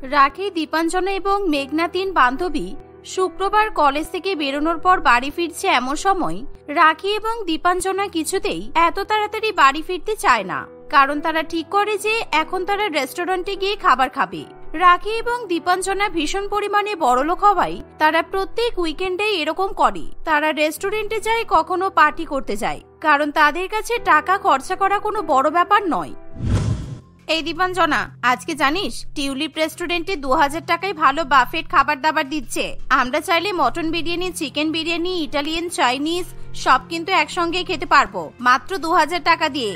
রাখি, দীপাঞ্জনা এবং মেঘনা তিন বান্ধবী শুক্রবার কলেজ থেকে বেরোনোর পর বাড়ি ফিরছে। এমন সময় রাখি এবং দীপাঞ্জনা কিছুতেই এত তাড়াতাড়ি বাড়ি ফিরতে চায় না, কারণ তারা ঠিক করে যে এখন তারা রেস্টুরেন্টে গিয়ে খাবার খাবে। রাখি এবং দীপাঞ্জনা ভীষণ পরিমাণে বড়লোক হওয়ায় তারা প্রত্যেক উইকেন্ডে এরকম করে। তারা রেস্টুরেন্টে যায়, কখনো পার্টি করতে যায়, কারণ তাদের কাছে টাকা খরচা করা কোনো বড় ব্যাপার নয়। এই দীপাঞ্জনা, আজকে জানিস টিউলিপ রেস্টুরেন্টে 2000 টাকায় ভালো বাফেট খাবার দাবার দিচ্ছে। আমরা চাইলে mutton biryani, chicken biryani, Italian, Chinese সব কিন্তু একসঙ্গে খেতে পারবো মাত্র 2000 টাকা দিয়ে।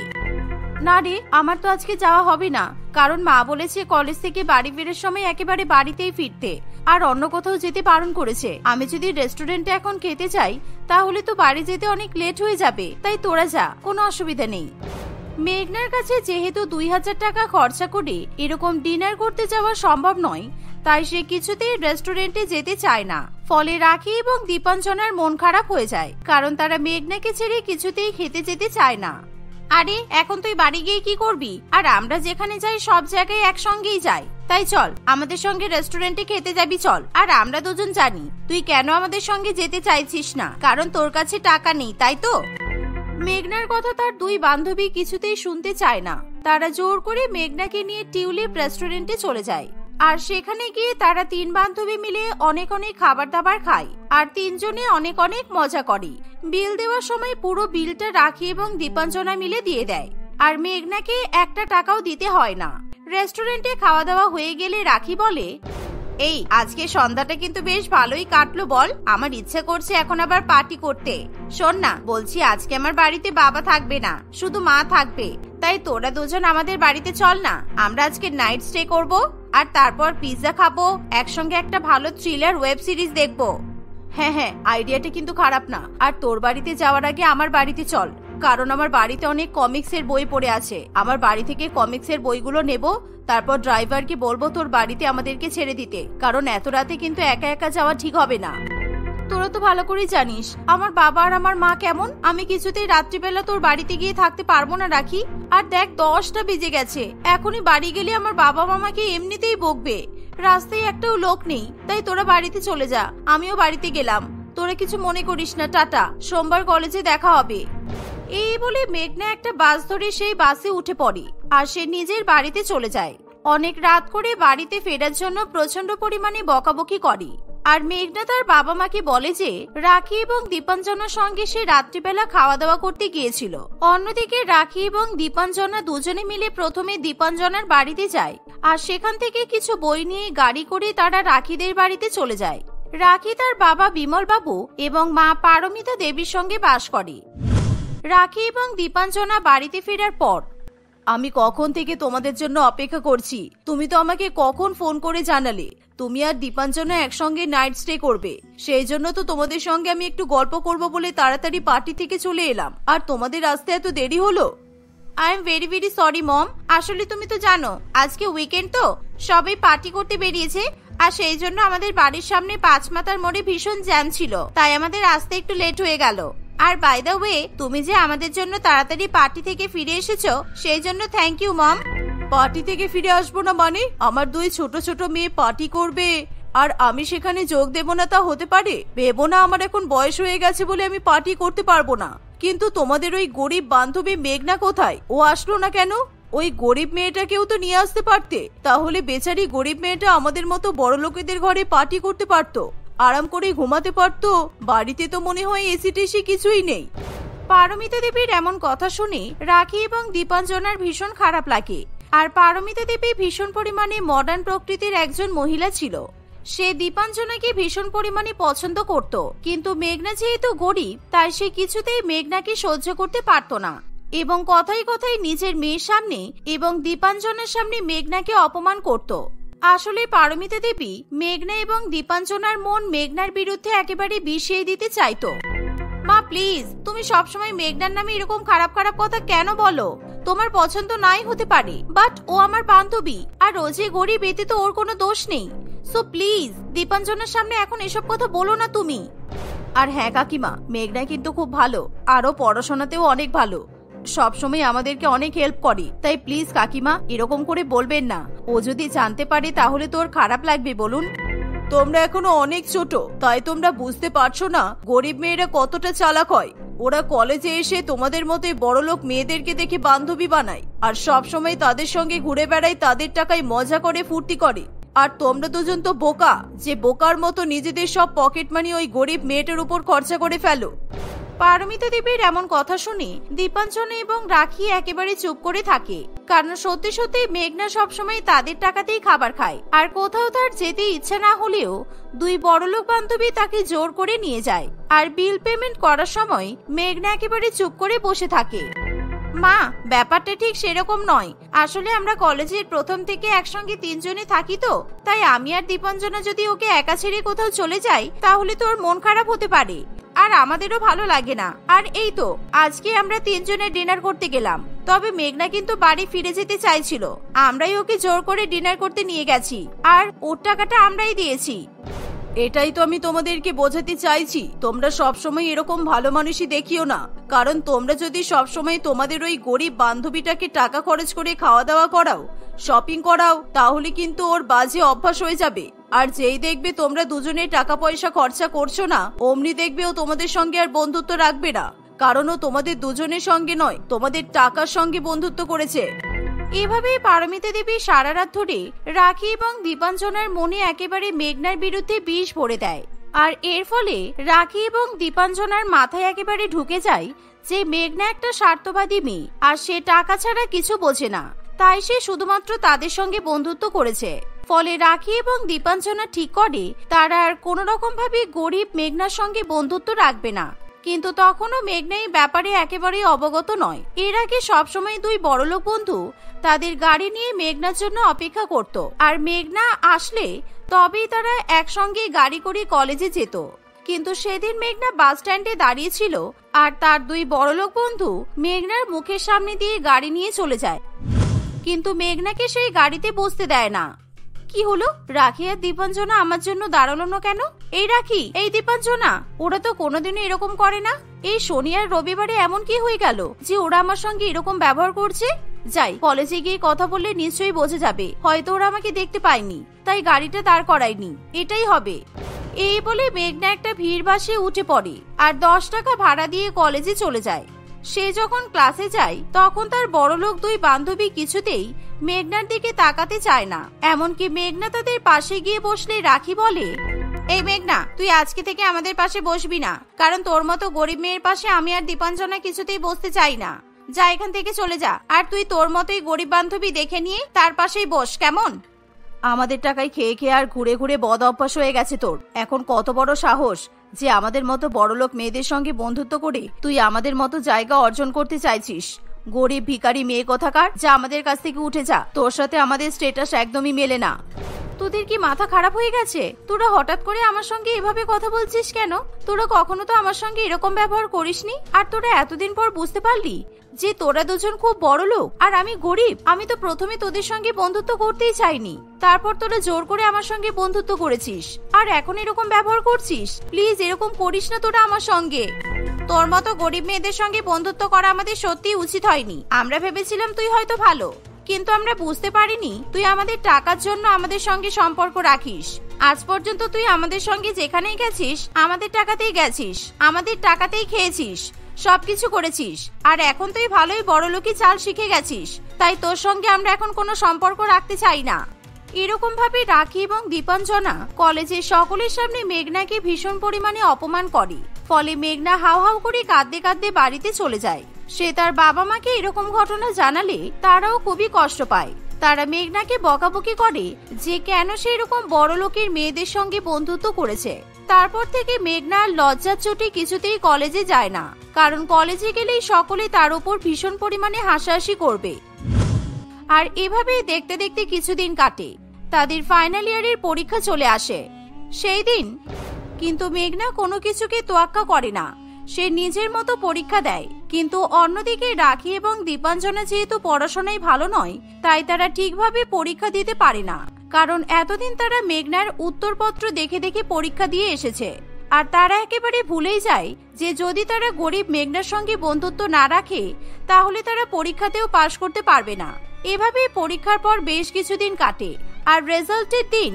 না রে, আমার তো আজকে যাওয়া হবে না, কারণ মা বলেছে কলেজ থেকে বাড়ি ফেরার সময় একেবারে বাড়িতেই ফিরতে, আর অন্য কোথাও যেতে বারণ করেছে। আমি যদি রেস্টুরেন্টে এখন খেতে চাই তাহলে তো বাড়ি যেতে অনেক লেট হয়ে যাবে, তাই তোরা যা, কোনো অসুবিধা নেই। মেঘনার কাছে যেহেতু 2000 টাকা খরচা করে এরকম ডিনার করতে যাওয়া সম্ভব নয়, তাই সে কিছুতেই রেস্টুরেন্টে যেতে চায় না। ফলে রাখি এবং দীপাঞ্জনার মন খারাপ হয়ে যায়, কারণ তারা মেঘনাকে ছেড়ে কিছুতেই খেতে যেতে চায় না। আরে এখন তুই বাড়ি গিয়ে কি করবি? আর আমরা যেখানে যাই সব জায়গায় একসঙ্গেই যাই, তাই চল আমাদের সঙ্গে রেস্টুরেন্টে খেতে যাবি, চল। আর আমরা দুজন জানি তুই কেন আমাদের সঙ্গে যেতে চাইছিস না, কারণ তোর কাছে টাকা নেই, তাই তো? মেঘনার কথা তার দুই বান্ধবী কিছুতেই শুনতে চায় না। তারা জোর করে মেঘনাকে নিয়ে টিউলিপ রেস্টুরেন্টে চলে যায়, আর সেখানে গিয়ে তারা তিন বান্ধবী মিলে অনেক অনেক খাবার দাবার খায়, আর তিনজনে অনেক অনেক মজা করে। বিল দেওয়ার সময় পুরো বিলটা রাখি এবং দীপাঞ্জনা মিলে দিয়ে দেয়, আর মেঘনাকে একটা টাকাও দিতে হয় না। রেস্টুরেন্টে খাওয়া দাওয়া হয়ে গেলে রাখি বলে, এই আজকে সন্ধ্যাটা কিন্তু বেশ ভালোই কাটলো বল, আমার ইচ্ছে করছে এখন আবার পার্টি করতে। শোন না, বলছি আজকে আমার বাড়িতে বাবা থাকবে না, শুধু মা থাকবে, তাই তোরা দুজন আমাদের বাড়িতে চল না। আমরা আজকে নাইট স্টে করব, আর তারপর পিৎজা খাবো, একসঙ্গে একটা ভালো থ্রিলার ওয়েব সিরিজ দেখবো। হ্যাঁ হ্যাঁ, আইডিয়াটা কিন্তু খারাপ না। আর তোর বাড়িতে যাওয়ার আগে আমার বাড়িতে চল, কারণ আমার বাড়িতে অনেক কমিক্সের বই পড়ে আছে। আমার বাড়ি থেকে কমিক্সের বইগুলো নেব, তারপর ড্রাইভারকে বলবো তোর বাড়িতে আমাদেরকে ছেড়ে দিতে, কারণ এত রাতে কিন্তু একা একা যাওয়া ঠিক হবে না। তোরা তো ভালো করে জানিস আমার বাবা আর আমার মা কেমন। আমি কিছুতেই রাত্রিবেলা তোর বাড়িতে গিয়ে থাকতে পারবো না রাখি। আর দেখ 10টা বেজে গেছে, এখনই বাড়ি গেলে আমার বাবা মামাকে এমনিতেই বকবে। রাস্তায় একটাও লোক নেই, তাই তোরা বাড়িতে চলে যা, আমিও বাড়িতে গেলাম। তোরা কিছু মনে করিস না, টাটা, সোমবার কলেজে দেখা হবে। এই বলে মেঘনা একটা বাস ধরে সেই বাসে উঠে পড়ে, আর সে নিজের বাড়িতে চলে যায়। অনেক রাত করে বাড়িতে ফেরার জন্য প্রচন্ড পরিমাণে বকাবকি করে, আর মেঘনা তার বাবা মাকে বলে যে রাখি এবং দীপাঞ্জনার সঙ্গে সে রাত্রিবেলা খাওয়া দাওয়া করতে গিয়েছিল। অন্যদিকে রাখি এবং দীপাঞ্জনা দুজনে মিলে প্রথমে দীপাঞ্জনার বাড়িতে যায়, আর সেখান থেকে কিছু বই নিয়ে গাড়ি করে তারা রাখিদের বাড়িতে চলে যায়। রাখি তার বাবা বিমল বাবু এবং মা পারমিতা দেবীর সঙ্গে বাস করে। রাখি এবং দীপাঞ্জনা বাড়িতে ফেরার পর, আমি কখন থেকে তোমাদের জন্য অপেক্ষা করছি, তুমি তো আমাকে কখন ফোন করে জানালে তুমি আর দীপাঞ্জনা একসঙ্গে নাইট স্টে করবে। সেই জন্য তো তোমাদের সঙ্গে আমি একটু গল্প করব বলে তাড়াতাড়ি পার্টি থেকে চলে এলাম, আর তোমাদের আসতে এত দেরি হলো। I am very very sorry mom, আসলে তুমি তো জানো আজকে উইকেন্ড, তো সবাই পার্টি করতে বেরিয়েছে, আর সেই জন্য আমাদের বাড়ির সামনে পাঁচমাথার মোড়ে ভীষণ জ্যাম ছিল, তাই আমাদের আসতে একটু লেট হয়ে গেল। আর বাই দ্য ওয়ে, তুমি যে আমাদের জন্য তাড়াতাড়ি পার্টি থেকে ফিরে এসেছো সেই জন্য থ্যাংক ইউ মম। পার্টি থেকে ফিরে আসবো না মানে? আমার দুই ছোট ছোট মেয়ে পার্টি করবে আর আমি সেখানে যোগ দেব না, তা হতে পারে? ভেবো না আমার এখন বয়স হয়ে গেছে বলে আমি পার্টি করতে পারবো না। কিন্তু তোমাদের ওই গরিব বান্ধবী মেঘনা কোথায়? ও আসলো না কেন? ওই গরিব মেয়েটাকেও তো নিয়ে আসতে পারতে, তাহলে বেচারি গরিব মেয়েটা আমাদের মতো বড় লোকেদের ঘরে পার্টি করতে পারতো, আরাম করে ঘুমাতে পারতো। বাড়িতে তো মনে হয় এসি টেসি কিছুই নেই। পারমিতা দেবীর এমন কথা শুনে রাখি এবং দীপাঞ্জনার ভীষণ খারাপ লাগে। আর পারমিতা দেবী ভীষণ পরিমাণে মডার্ন প্রকৃতির একজন মহিলা ছিল। সে দীপাঞ্জনাকে ভীষণ পরিমাণে পছন্দ করত, কিন্তু মেঘনা যেহেতু গরিব তাই সে কিছুতেই মেঘনাকে সহ্য করতে পারত না, এবং কথায় কথায় নিজের মেয়ের সামনে এবং দীপাঞ্জনার সামনে মেঘনাকে অপমান করত। আসলে পারমিতা দেবী মেঘনা এবং দীপাঞ্জনার মন মেঘনার বিরুদ্ধে একেবারে বিষিয়ে দিতে চাইতো। মা প্লিজ, তুমি সবসময় মেঘনার নামে এরকম খারাপ খারাপ কথা কেন বলো? তোমার পছন্দ নাই হতে পারে, বাট ও আমার বান্ধবী, আর ও যে গরিব এতে তো ওর কোনো দোষ নেই। সো প্লিজ দীপাঞ্জনার সামনে এখন এসব কথা বলো না তুমি। আর হ্যাঁ কাকিমা, মেঘনা কিন্তু খুব ভালো, আরো পড়াশোনাতেও অনেক ভালো। সবসময় আমাদেরকে অনেক হেল্প করে। তাই প্লিজ কাকিমা এরকম করে বলবেন না। ও যদি জানতে পারে তাহলে তোর খারাপ লাগবে বলুন। তোমরা এখনো অনেক ছোট, তাই তোমরা বুঝতে পারছো না গরিব মেয়েরা কতটা চালাক হয়। ওরা কলেজে এসে তোমাদের মতো বড়লোক মেয়েদেরকে দেখে বান্ধবী বানায় আর সব সময় তাদের সঙ্গে ঘুরে বেড়ায়, তাদের টাকায় মজা করে ফুর্তি করে। আর তোমরা দুজন তো বোকা, যে বোকার মতো নিজেদের সব পকেট মানি ওই গরিব মেয়েটার উপর খরচা করে ফেলো। পারমিতা দেবীর এমন কথা শুনে দীপাঞ্জনা এবং রাখি একেবারে চুপ করে থাকে, কারণ সত্যি সত্যি মেঘনা সবসময় তাদের টাকাতেই খাবার খায় আর কোথাও তার যেতে ইচ্ছা না হলেও দুই বড়লোক বান্ধবী তাকে জোর করে নিয়ে যায়। আর বিল পেমেন্ট করার সময় মেঘনা একেবারে চুপ করে বসে থাকে। মা, ব্যাপারটা ঠিক সেরকম নয়। আসলে আমরা কলেজের প্রথম থেকে একসঙ্গে তিনজনে থাকি, তো তাই আমি আর দীপাঞ্জনা যদি ওকে একা ছেড়ে কোথাও চলে যাই তাহলে তো ওর মন খারাপ হতে পারে, আর আমাদেরও ভালো লাগে না। আর এই তো আজকে আমরা তিনজনে ডিনার করতে গেলাম, তবে মেঘনা কিন্তু বাড়ি ফিরে যেতে চাইছিল। আমরাই ওকে জোর করে ডিনার করতে নিয়ে গেছি আর ওর টাকাটা আমরাই দিয়েছি। এটাই তো আমি তোমাদেরকে বোঝাতে চাইছি, তোমরা সবসময় এরকম ভালো মানুষই দেখিও না। কারণ তোমরা যদি সবসময় তোমাদের ওই গরিব বান্ধবীটাকে টাকা খরচ করে খাওয়া দাওয়া করাও, শপিং করাও, তাহলে কিন্তু ওর বাজে অভ্যাস হয়ে যাবে। আর যেই দেখবে তোমরা দুজনে টাকা পয়সা খরচা করছো না, অমনি দেখবে ও তোমাদের সঙ্গে আর বন্ধুত্ব রাখবে না। কারণ ও তোমাদের দুজনের সঙ্গে নয়, তোমাদের টাকার সঙ্গে বন্ধুত্ব করেছে। এভাবেই পারমিতা দেবী সারা রাত ধরে রাখি এবং দীপাঞ্জনার মনে একেবারে মেঘনার বিরুদ্ধে বিষ ভরে দেয়। আর এর ফলে রাখি এবং দীপাঞ্জনার মাথায় একেবারে ঢুকে যায় যে মেঘনা একটা স্বার্থবাদী মেয়ে আর সে টাকা ছাড়া কিছু বোঝে না, তাই সে শুধুমাত্র তাদের সঙ্গে বন্ধুত্ব করেছে। ফলে রাখি এবং দীপাঞ্জনা ঠিক করে তারা আর কোনো রকম ভাবে গরিব মেঘনার সঙ্গে বন্ধুত্ব রাখবে না। কিন্তু তখনও মেঘনা এই ব্যাপারে একেবারেই অবগত নয়। এর আগে সবসময় দুই বড়লোক বন্ধু তাদের গাড়ি নিয়ে মেঘনার জন্য অপেক্ষা করত, আর মেঘনা আসলে তবেই তারা একসঙ্গে গাড়ি করে কলেজে যেত। কিন্তু সেদিন মেঘনা বাস স্ট্যান্ডে দাঁড়িয়েছিল আর তার দুই বড়লোক বন্ধু মেঘনার মুখের সামনে দিয়ে গাড়ি নিয়ে চলে যায়, কিন্তু মেঘনাকে সেই গাড়িতে বসতে দেয় না। কি হলো? রাখি আর দীপাঞ্জনা আমার জন্য দাঁড়ালো না কেন? এই রাখি, এই দীপাঞ্জনা, ওরা তো কোনোদিনও এরকম করে না। এই শনি আর রবিবারে এমন কি হয়ে গেল যে ওরা আমার সঙ্গে এরকম ব্যবহার করছে? যাই, কলেজে গিয়ে কথা বললে নিশ্চয়ই বোঝা যাবে। হয়তো ওরা আমাকে দেখতে পায়নি, তাই গাড়িটা দাঁড় করায়নি, এটাই হবে। এই বলে মেঘনা একটা ভিড় বাসে উঠে পড়ে আর 10 টাকা ভাড়া দিয়ে কলেজে চলে যায়। সে যখন ক্লাসে যায় তখন তার বড়লোক দুই বান্ধবী কিছুতেই মেঘনার দিকে তাকাতে চায় না। এমনকি মেঘনা তাদের পাশে গিয়ে বসলে রাখি বলে, এই মেঘনা, তুই আজকে থেকে আমাদের পাশে বসবি না, কারণ তোর মতো গরিব মেয়ের পাশে আমি আর দীপাঞ্জনা কিছুতেই বসতে চাই না। যা, এখান থেকে চলে যা। আর তুই তোর মতোই গরিব বান্ধবী দেখে নিয়ে তার পাশেই বস, কেমন? আমাদের টাকায় খেয়ে খেয়ে আর ঘুরে ঘুরে বদ অভ্যাস হয়ে গেছে তোর। এখন কত বড় সাহস যে আমাদের মতো বড়লোক মেয়েদের সঙ্গে বন্ধুত্ব করে তুই আমাদের মতো জায়গা অর্জন করতে চাইছিস? গরিব ভিখারি মেয়ে কোথাকার, যা আমাদের কাছ থেকে উঠে যা। তোর সাথে আমাদের স্ট্যাটাস একদমই মেলে না। তোদের কি মাথা খারাপ হয়ে গেছে? তোরা হঠাৎ করে আমার সঙ্গে এভাবে কথা বলছিস কেন? তোরা কখনো তো আমার সঙ্গে এরকম ব্যবহার করিসনি। আর তোরা এতদিন পর বুঝতে পারলি যে তোরা দুজন খুব বড় লোক আর আমি গরিব। আমি তো প্রথমে তোদের সঙ্গে বন্ধুত্ব করতেই চাইনি, তারপর তোরা জোর করে আমার সঙ্গে বন্ধুত্ব করেছিস আর এখন এরকম ব্যবহার করছিস। প্লিজ এরকম করিস না তোরা আমার সঙ্গে। তোর মতো গরিব মেয়েদের সঙ্গে বন্ধুত্ব করা আমাদের সত্যিই উচিত হয়নি। আমরা ভেবেছিলাম তুই হয়তো ভালো, কিন্তু আমরা বুঝতে পারিনি তুই আমাদের টাকার জন্য আমাদের সঙ্গে সম্পর্ক রাখিস। আজ পর্যন্ত তুই আমাদের সঙ্গে যেখানেই গেছিস আমাদের টাকাতেই গেছিস, আমাদের টাকাতেই খেয়েছিস, সবকিছু করেছিস। আর এখন তুই ভালোই বড়লোকই চাল শিখে গেছিস, তাই তোর সঙ্গে আমরা এখন কোনো সম্পর্ক রাখতে চাই না। এরকম ভাবে রাখি এবং দীপাঞ্জনা কলেজের সকলের সামনে মেঘনাকে ভীষণ পরিমাণে অপমান করে। ফলে মেঘনা হাউ হাউ করে কাঁদতে কাঁদতে বাড়িতে চলে যায়। সে তার বাবা মাকে এরকম ঘটনা জানালে তারাও খুবই কষ্ট পায়। তারা মেঘনাকে বকাবকি করে যে কেন সে এরকম বড় লোকের মেয়েদের সঙ্গে বন্ধুত্ব করেছে। তারপর থেকে মেঘনা লজ্জার চোটে কিছুতেই কলেজে যায় না, কারণ কলেজে গেলেই সকলে তার উপর ভীষণ পরিমাণে হাসাহাসি করবে। আর এভাবেই দেখতে দেখতে কিছুদিন কাটে। তাদের ফাইনাল ইয়ারের পরীক্ষা চলে আসে সেই দিন, কিন্তু মেঘনা কোনো কিছুকে তোয়াক্কা করে না। সে নিজের মতো পরীক্ষা দেয়। কিন্তু অন্যদিকে রাখি এবং দীপাঞ্জনা যেহেতু পড়াশোনায় ভালো নয়, তাই তারা ঠিকভাবে পরীক্ষা দিতে পারে না, কারণ এতদিন তারা মেঘনার উত্তরপত্র দেখে দেখে পরীক্ষা দিয়ে এসেছে। আর তারা একেবারে ভুলেই যায় যে যদি তারা গরিব মেঘনার সঙ্গে বন্ধুত্ব না রাখে তাহলে তারা পরীক্ষাতেও পাশ করতে পারবে না। এভাবেই পরীক্ষার পর বেশ কিছুদিন কাটে। আর রেজাল্টের দিন,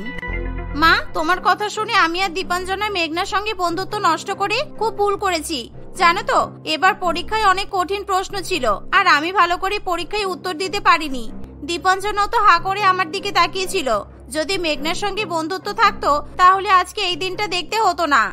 মা, তোমার কথা শুনে আমি আর দীপাঞ্জনা মেঘনার সঙ্গে বন্ধুত্ব নষ্ট করে খুব ভুল করেছি। জানো তো, এবার পরীক্ষায় অনেক কঠিন প্রশ্ন ছিল আর আমি ভালো করে পরীক্ষায় উত্তর দিতে পারিনি। দীপাঞ্জনাও তো হা করে আমার দিকে তাকিয়েছিল। যদি মেঘনার সঙ্গে বন্ধুত্ব থাকতো তাহলে আজকে এই দিনটা দেখতে হতো না।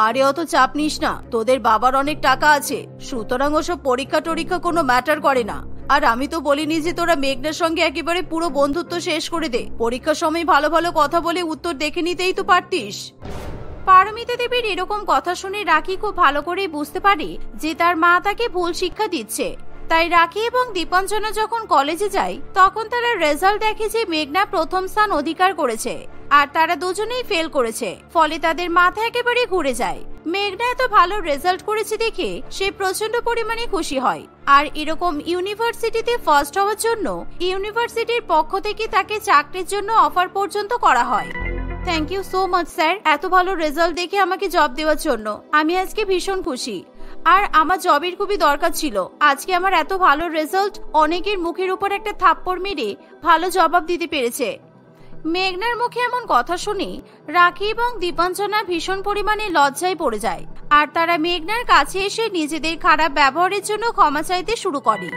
আরে অত চাপ নিস না, তোদের বাবার অনেক টাকা আছে, সুতরাং ওসব পরীক্ষা টরীক্ষা কোনো ম্যাটার করে না। আর আমি তো বলিনি যে তোরা মেঘনার সঙ্গে একেবারে পুরো বন্ধুত্ব শেষ করে দে। পরীক্ষার সময় ভালো ভালো কথা বলে উত্তর দেখে নিতেই তো পারতিস। পারমিতা দেবীর এরকম কথা শুনে রাখি খুব ভালো করেই বুঝতে পারে যে তার মা তাকে ভুল শিক্ষা দিচ্ছে। তাই রাখি এবং দীপাঞ্জনা যখন কলেজে যায় তখন তারা রেজাল্ট দেখে যে মেঘনা প্রথম স্থান অধিকার করেছে আর তারা দুজনেই ফেল করেছে। ফলে তাদের মাথা একেবারে ঘুরে যায়। মেঘনা এত ভালো রেজাল্ট করেছে দেখে সে প্রচন্ড পরিমাণে খুশি হয়। আর এরকম ইউনিভার্সিটিতে ফার্স্ট হওয়ার জন্য ইউনিভার্সিটির পক্ষ থেকে তাকে চাকরির জন্য অফার পর্যন্ত করা হয়। Thank you so much sir, এত ভালো রেজাল্ট দেখে আমাকে জব দেওয়ার জন্য। আমি আজকে ভীষণ খুশি। আর আমার জবের খুবই দরকার ছিল। আজকে আমার এত ভালো রেজাল্ট অনেকের মুখের উপর একটা থাপ্পড় মেরে ভালো জবাব দিতে পেরেছে। মেঘনার মুখে এমন কথা শুনে রাখি এবং দীপাঞ্জনা ভীষণ পরিমাণে লজ্জায় পড়ে যায়। আর তারা মেঘনার কাছে এসে নিজেদের খারাপ ব্যবহারের জন্য ক্ষমা চাইতে শুরু করে।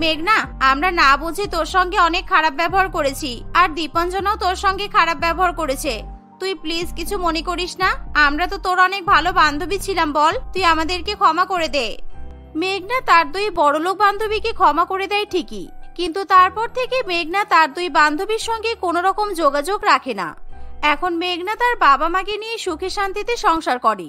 মেঘনা, আমরা না বুঝে তোর সঙ্গে অনেক খারাপ ব্যবহার করেছি আর দীপাঞ্জনাও তোর সঙ্গে খারাপ ব্যবহার করেছে। তুই প্লিজ কিছু মনে করিস না। আমরা তো তোর অনেক ভালো বান্ধবী ছিলাম, বল তুই আমাদেরকে ক্ষমা করে দে। মেঘনা তার দুই বড়লোক বান্ধবীকে ক্ষমা করে দেয় ঠিকই, কিন্তু তারপর থেকে মেঘনা তার দুই বান্ধবীর সঙ্গে কোনো রকম যোগাযোগ রাখে না। এখন মেঘনা তার বাবা মাকে নিয়ে সুখে শান্তিতে সংসার করে।